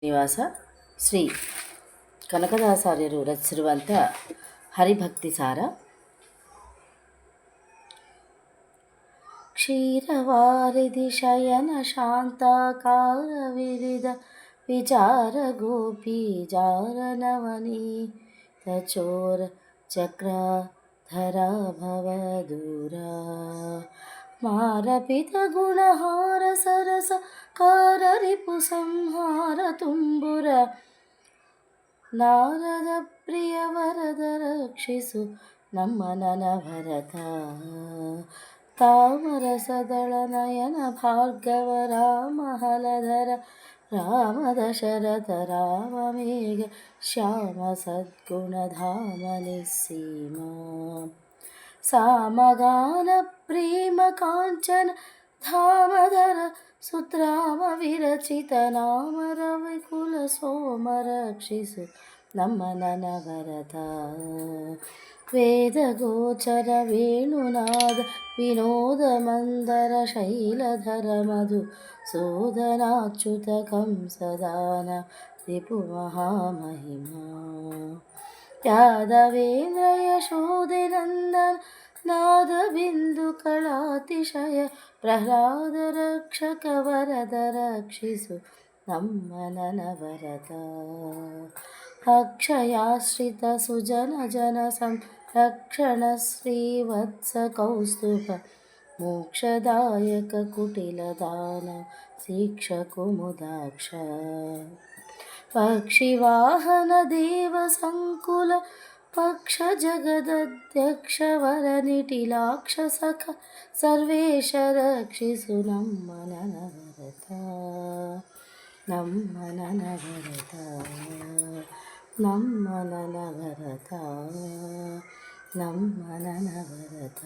ನಿವಾಸ ಶ್ರೀ ಕನಕದಾಸಾರ್ಯರು ರಚಿಸಿರುವಂಥ ಹರಿಭಕ್ತಿ ಸಾರ. ಕ್ಷೀರವಾರಿಧಿ ಶಯನ ಶಾಂತಾಕಾರ ವಿರಿದ ವಿಚಾರ ಗೋಪಿ ಜಾರ ನವನೀತ ಚೋರ ಚಕ್ರಧರ ಭವ ದೂರ ಮಾರಪಿತ ಗುಣಹಾರ ಸರಸ ಕಾರ ರಿಪು ಸಂಹಾರ ತುಂಬುರ ನಾರದ ಪ್ರಿಯ ವರದ ರಕ್ಷಿಸು ನಮ್ಮ ನನಭರತ ತಾಮರಸದಳ ನಯನ ಭಾರ್ಗವ ರಾಮ ಹಲಧರ ರಾಮ ದಶರಥ ರಾಮ ಮೇಘ ಶ್ಯಾಮ ಸದ್ಗುಣಧಾಮ ನಿಸ್ಸೀಮ ಸಾಮಗಾನ ಪ್ರೇಮ ಕಾಂಚನ ಧಾಮಧರ ಸುತ್ರಾಮ ವಿರಚಿತ ನಾಮ ರವಿಕುಲ ಸೋಮ ರಕ್ಷಿಸು ನಮ್ಮ ನನಭರತ ವೇದ ಗೋಚರ ವೇಣುನಾದ ವಿನೋದ ಮಂದರ ಶೈಲಧರ ಮಧು ಸೋದನಾಚ್ಯುತ ಕಂಸದಾನ ರಿಪು ಮಹಾಮಹಿಮಾ ಯಾದವೇಂದ್ರ ಯಶೋಧೆನಂದನ ನಾದ ಬಿಂದು ಕಳಾತಿಶಯ ಪ್ರಹ್ಲಾದ ರಕ್ಷಕ ವರದ ರಕ್ಷಿಸು ನಮ್ಮ ನನಭರತ ಅಕ್ಷಯಾಶ್ರಿತ ಸುಜನ ಜನ ಸಂರಕ್ಷಣ ಶ್ರೀವತ್ಸ ಕೌಸ್ತುಭ ಮೋಕ್ಷದಾಯಕ ಕುಟಿಲ ದಾನ ಶಿಕ್ಷಕು ಮುದಾಕ್ಷ ಪಕ್ಷಿವಾಹನ ದೇವ ಸಂಕುಲ ಪಕ್ಷ ಜಗದಧ್ಯಕ್ಷ ವರ ನಿಟಿಲಾಕ್ಷ ಸಖ ಸರ್ವೇಶ ರಕ್ಷಿಸು ನಮ್ಮ ನನಭರತ ನಮ್ಮ ನನಭರತ ನಮ್ಮ ನನಭರತ ನಮ್ಮ ನನಭರತ.